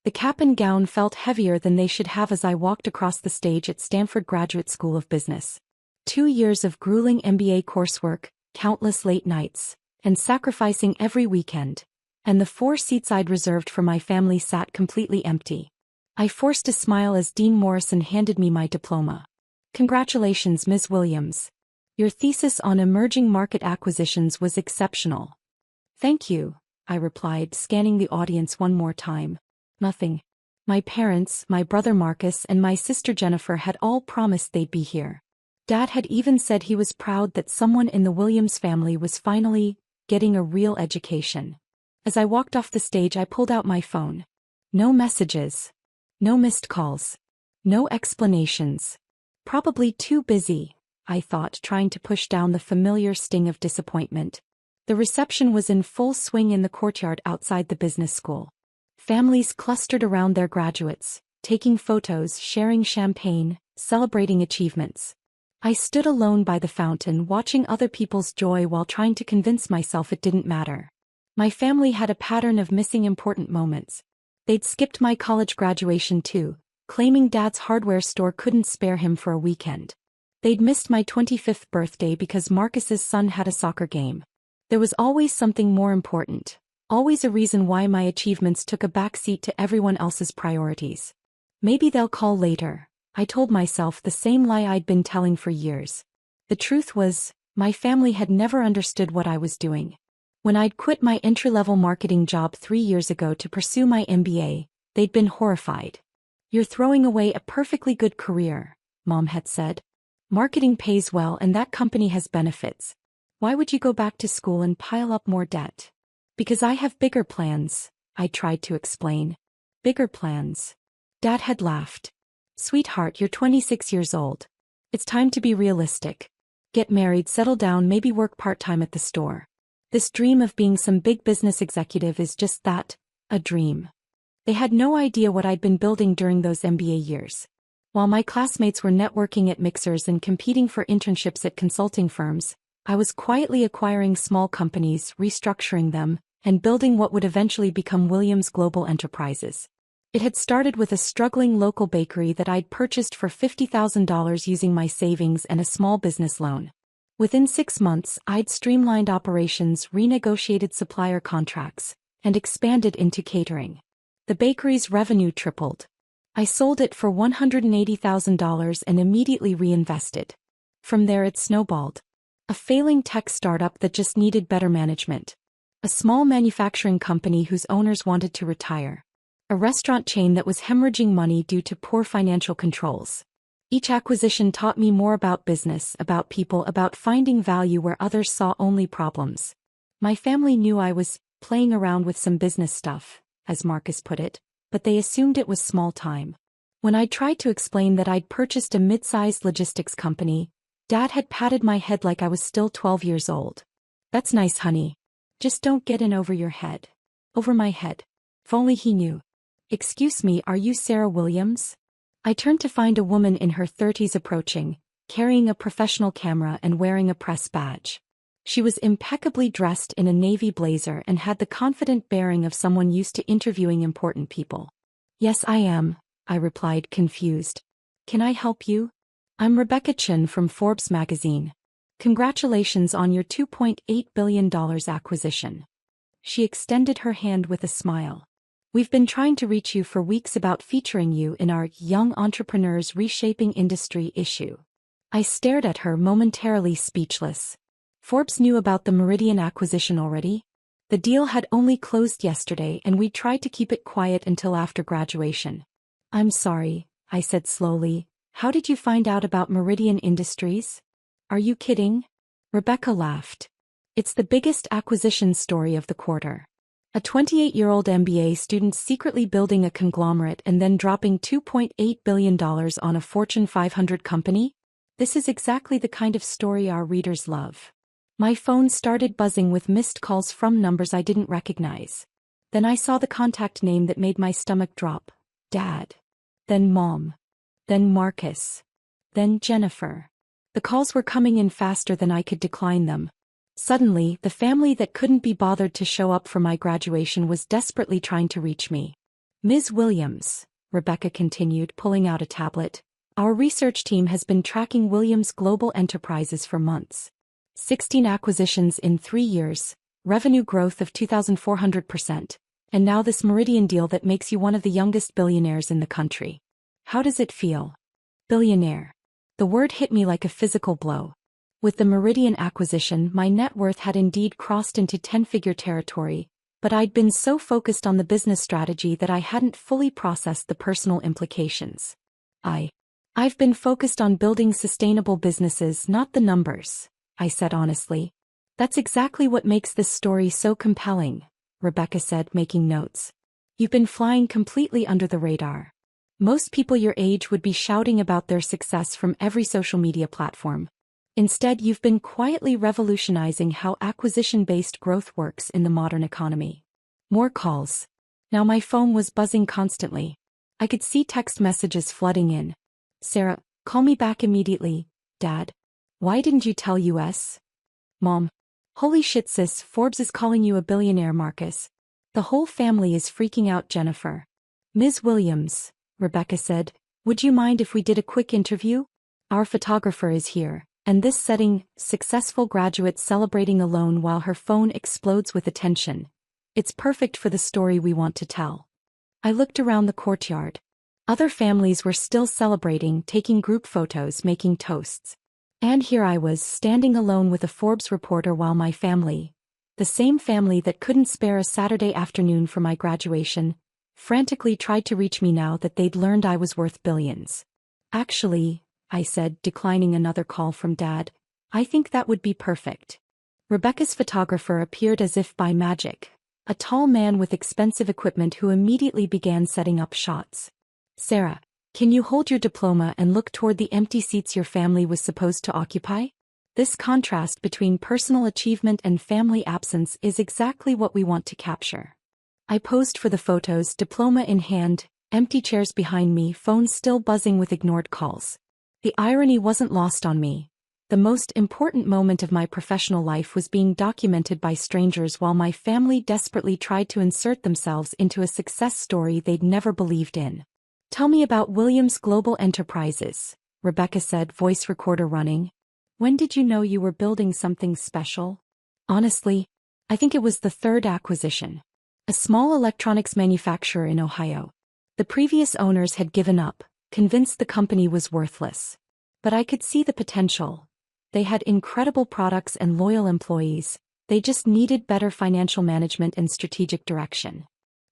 The cap and gown felt heavier than they should have as I walked across the stage at Stanford Graduate School of Business. 2 years of grueling MBA coursework, countless late nights, and sacrificing every weekend. And the 4 seats I'd reserved for my family sat completely empty. I forced a smile as Dean Morrison handed me my diploma. Congratulations, Ms. Williams. Your thesis on emerging market acquisitions was exceptional. Thank you, I replied, scanning the audience one more time. Nothing. My parents, my brother Marcus, and my sister Jennifer had all promised they'd be here. Dad had even said he was proud that someone in the Williams family was finally getting a real education. As I walked off the stage, I pulled out my phone. No messages. No missed calls. No explanations. Probably too busy, I thought, trying to push down the familiar sting of disappointment. The reception was in full swing in the courtyard outside the business school. Families clustered around their graduates, taking photos, sharing champagne, celebrating achievements. I stood alone by the fountain, watching other people's joy while trying to convince myself it didn't matter. My family had a pattern of missing important moments. They'd skipped my college graduation too, claiming Dad's hardware store couldn't spare him for a weekend. They'd missed my 25th birthday because Marcus's son had a soccer game. There was always something more important. Always a reason why my achievements took a backseat to everyone else's priorities. Maybe they'll call later, I told myself, the same lie I'd been telling for years. The truth was, my family had never understood what I was doing. When I'd quit my entry-level marketing job 3 years ago to pursue my MBA, they'd been horrified. You're throwing away a perfectly good career, Mom had said. Marketing pays well and that company has benefits. Why would you go back to school and pile up more debt? Because I have bigger plans, I tried to explain. Bigger plans. Dad had laughed. Sweetheart, you're 26 years old. It's time to be realistic. Get married, settle down, maybe work part-time at the store. This dream of being some big business executive is just that, a dream. They had no idea what I'd been building during those MBA years. While my classmates were networking at mixers and competing for internships at consulting firms, I was quietly acquiring small companies, restructuring them, and building what would eventually become Williams Global Enterprises. It had started with a struggling local bakery that I'd purchased for $50,000 using my savings and a small business loan. Within 6 months, I'd streamlined operations, renegotiated supplier contracts, and expanded into catering. The bakery's revenue tripled. I sold it for $180,000 and immediately reinvested. From there it snowballed. A failing tech startup that just needed better management. A small manufacturing company whose owners wanted to retire. A restaurant chain that was hemorrhaging money due to poor financial controls. Each acquisition taught me more about business, about people, about finding value where others saw only problems. My family knew I was playing around with some business stuff, as Marcus put it, but they assumed it was small time. When I tried to explain that I'd purchased a mid-sized logistics company, Dad had patted my head like I was still 12 years old. That's nice, honey. Just don't get in over your head. Over my head. If only he knew. Excuse me, are you Sarah Williams? I turned to find a woman in her 30s approaching, carrying a professional camera and wearing a press badge. She was impeccably dressed in a navy blazer and had the confident bearing of someone used to interviewing important people. Yes, I am, I replied, confused. Can I help you? I'm Rebecca Chen from Forbes magazine. Congratulations on your $2.8 billion acquisition. She extended her hand with a smile. We've been trying to reach you for weeks about featuring you in our Young Entrepreneurs Reshaping Industry issue. I stared at her, momentarily speechless. Forbes knew about the Meridian acquisition already? The deal had only closed yesterday and we tried to keep it quiet until after graduation. I'm sorry, I said slowly. How did you find out about Meridian Industries? Are you kidding? Rebecca laughed. It's the biggest acquisition story of the quarter. A 28-year-old MBA student secretly building a conglomerate and then dropping $2.8 billion on a Fortune 500 company? This is exactly the kind of story our readers love. My phone started buzzing with missed calls from numbers I didn't recognize. Then I saw the contact name that made my stomach drop. Dad. Then Mom. Then Marcus. Then Jennifer. The calls were coming in faster than I could decline them. Suddenly, the family that couldn't be bothered to show up for my graduation was desperately trying to reach me. Ms. Williams, Rebecca continued, pulling out a tablet. Our research team has been tracking Williams Global Enterprises for months. 16 acquisitions in 3 years, revenue growth of 2,400%, and now this Meridian deal that makes you one of the youngest billionaires in the country. How does it feel? Billionaire. The word hit me like a physical blow. With the Meridian acquisition, my net worth had indeed crossed into 10-figure territory, but I'd been so focused on the business strategy that I hadn't fully processed the personal implications. I've been focused on building sustainable businesses, not the numbers, I said honestly. That's exactly what makes this story so compelling, Rebecca said, making notes. You've been flying completely under the radar. Most people your age would be shouting about their success from every social media platform. Instead, you've been quietly revolutionizing how acquisition-based growth works in the modern economy. More calls. Now my phone was buzzing constantly. I could see text messages flooding in. Sarah, call me back immediately. Dad. Why didn't you tell us? Mom. Holy shit sis, Forbes is calling you a billionaire, Marcus. The whole family is freaking out, Jennifer. Ms. Williams, Rebecca said, would you mind if we did a quick interview? Our photographer is here, and this setting, successful graduate celebrating alone while her phone explodes with attention. It's perfect for the story we want to tell. I looked around the courtyard. Other families were still celebrating, taking group photos, making toasts. And here I was, standing alone with a Forbes reporter while my family, the same family that couldn't spare a Saturday afternoon for my graduation, frantically tried to reach me now that they'd learned I was worth billions. Actually, I said, declining another call from Dad, I think that would be perfect. Rebecca's photographer appeared as if by magic, a tall man with expensive equipment who immediately began setting up shots. Sarah, can you hold your diploma and look toward the empty seats your family was supposed to occupy? This contrast between personal achievement and family absence is exactly what we want to capture. I posed for the photos, diploma in hand, empty chairs behind me, phone still buzzing with ignored calls. The irony wasn't lost on me. The most important moment of my professional life was being documented by strangers while my family desperately tried to insert themselves into a success story they'd never believed in. Tell me about Williams Global Enterprises, Rebecca said, voice recorder running. When did you know you were building something special? Honestly, I think it was the third acquisition. A small electronics manufacturer in Ohio. The previous owners had given up, convinced the company was worthless. But I could see the potential. They had incredible products and loyal employees, they just needed better financial management and strategic direction.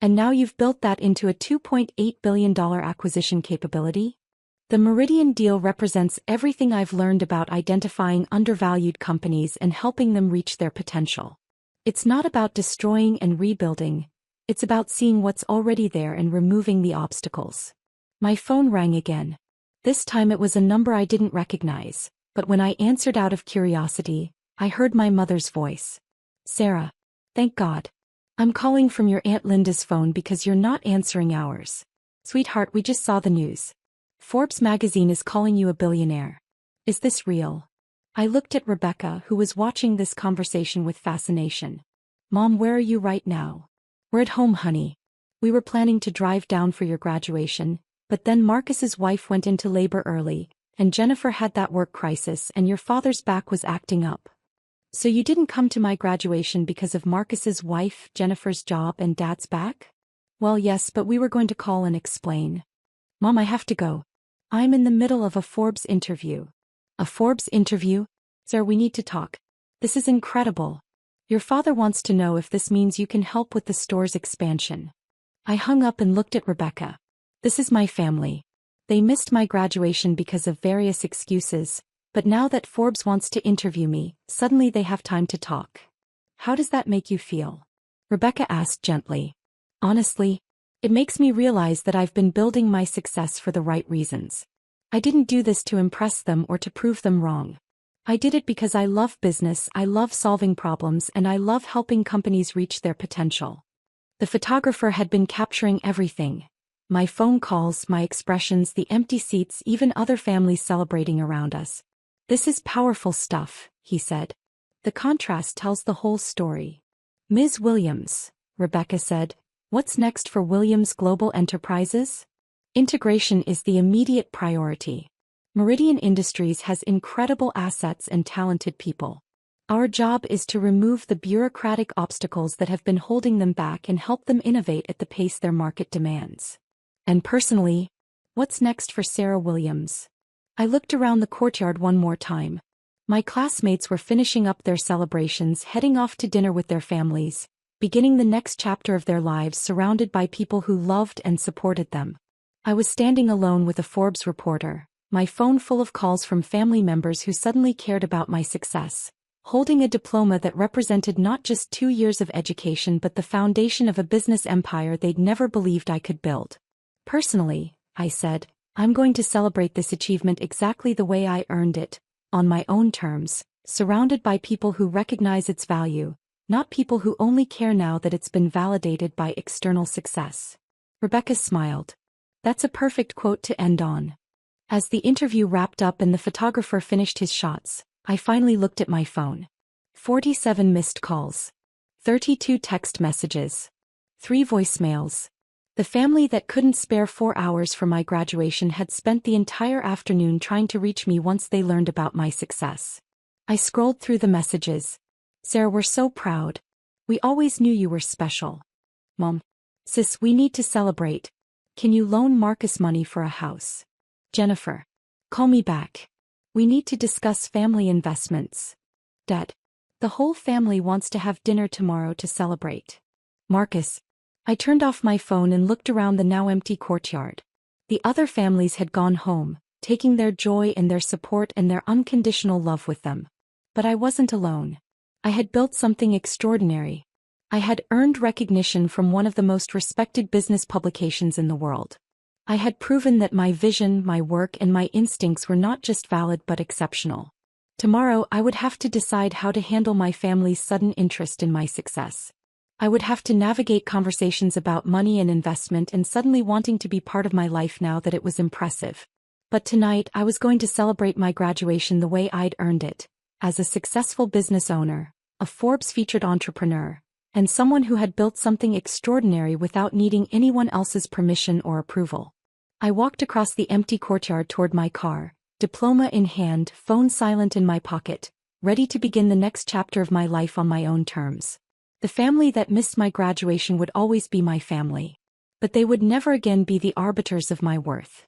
And now you've built that into a $2.8 billion acquisition capability? The Meridian deal represents everything I've learned about identifying undervalued companies and helping them reach their potential. It's not about destroying and rebuilding, it's about seeing what's already there and removing the obstacles. My phone rang again. This time it was a number I didn't recognize, but when I answered out of curiosity, I heard my mother's voice. Sarah. Thank God. I'm calling from your Aunt Linda's phone because you're not answering ours. Sweetheart, we just saw the news. Forbes magazine is calling you a billionaire. Is this real? I looked at Rebecca, who was watching this conversation with fascination. Mom, where are you right now? We're at home, honey. We were planning to drive down for your graduation, but then Marcus's wife went into labor early, and Jennifer had that work crisis, and your father's back was acting up. So you didn't come to my graduation because of Marcus's wife, Jennifer's job, and Dad's back? Well, yes, but we were going to call and explain. Mom, I have to go. I'm in the middle of a Forbes interview. A Forbes interview? Sir, we need to talk. This is incredible. Your father wants to know if this means you can help with the store's expansion. I hung up and looked at Rebecca. This is my family. They missed my graduation because of various excuses, but now that Forbes wants to interview me, suddenly they have time to talk. How does that make you feel? Rebecca asked gently. Honestly, it makes me realize that I've been building my success for the right reasons. I didn't do this to impress them or to prove them wrong. I did it because I love business, I love solving problems, and I love helping companies reach their potential. The photographer had been capturing everything. My phone calls, my expressions, the empty seats, even other families celebrating around us. This is powerful stuff, he said. The contrast tells the whole story. Ms. Williams, Rebecca said, What's next for Williams Global Enterprises? Integration is the immediate priority. Meridian Industries has incredible assets and talented people. Our job is to remove the bureaucratic obstacles that have been holding them back and help them innovate at the pace their market demands. And personally, what's next for Sarah Williams? I looked around the courtyard one more time. My classmates were finishing up their celebrations, heading off to dinner with their families, beginning the next chapter of their lives surrounded by people who loved and supported them. I was standing alone with a Forbes reporter, my phone full of calls from family members who suddenly cared about my success, holding a diploma that represented not just 2 years of education but the foundation of a business empire they'd never believed I could build. Personally, I said, I'm going to celebrate this achievement exactly the way I earned it, on my own terms, surrounded by people who recognize its value, not people who only care now that it's been validated by external success. Rebecca smiled. That's a perfect quote to end on. As the interview wrapped up and the photographer finished his shots, I finally looked at my phone. 47 missed calls. 32 text messages. 3 voicemails. The family that couldn't spare 4 hours for my graduation had spent the entire afternoon trying to reach me once they learned about my success. I scrolled through the messages. Sarah, we're so proud. We always knew you were special. Mom. Sis, we need to celebrate. Can you loan Marcus money for a house? Jennifer. Call me back. We need to discuss family investments. Dad. The whole family wants to have dinner tomorrow to celebrate. Marcus. I turned off my phone and looked around the now empty courtyard. The other families had gone home, taking their joy and their support and their unconditional love with them. But I wasn't alone. I had built something extraordinary. I had earned recognition from one of the most respected business publications in the world. I had proven that my vision, my work, and my instincts were not just valid but exceptional. Tomorrow I would have to decide how to handle my family's sudden interest in my success. I would have to navigate conversations about money and investment and suddenly wanting to be part of my life now that it was impressive. But tonight I was going to celebrate my graduation the way I'd earned it, as a successful business owner, a Forbes-featured entrepreneur, and someone who had built something extraordinary without needing anyone else's permission or approval. I walked across the empty courtyard toward my car, diploma in hand, phone silent in my pocket, ready to begin the next chapter of my life on my own terms. The family that missed my graduation would always be my family. But they would never again be the arbiters of my worth.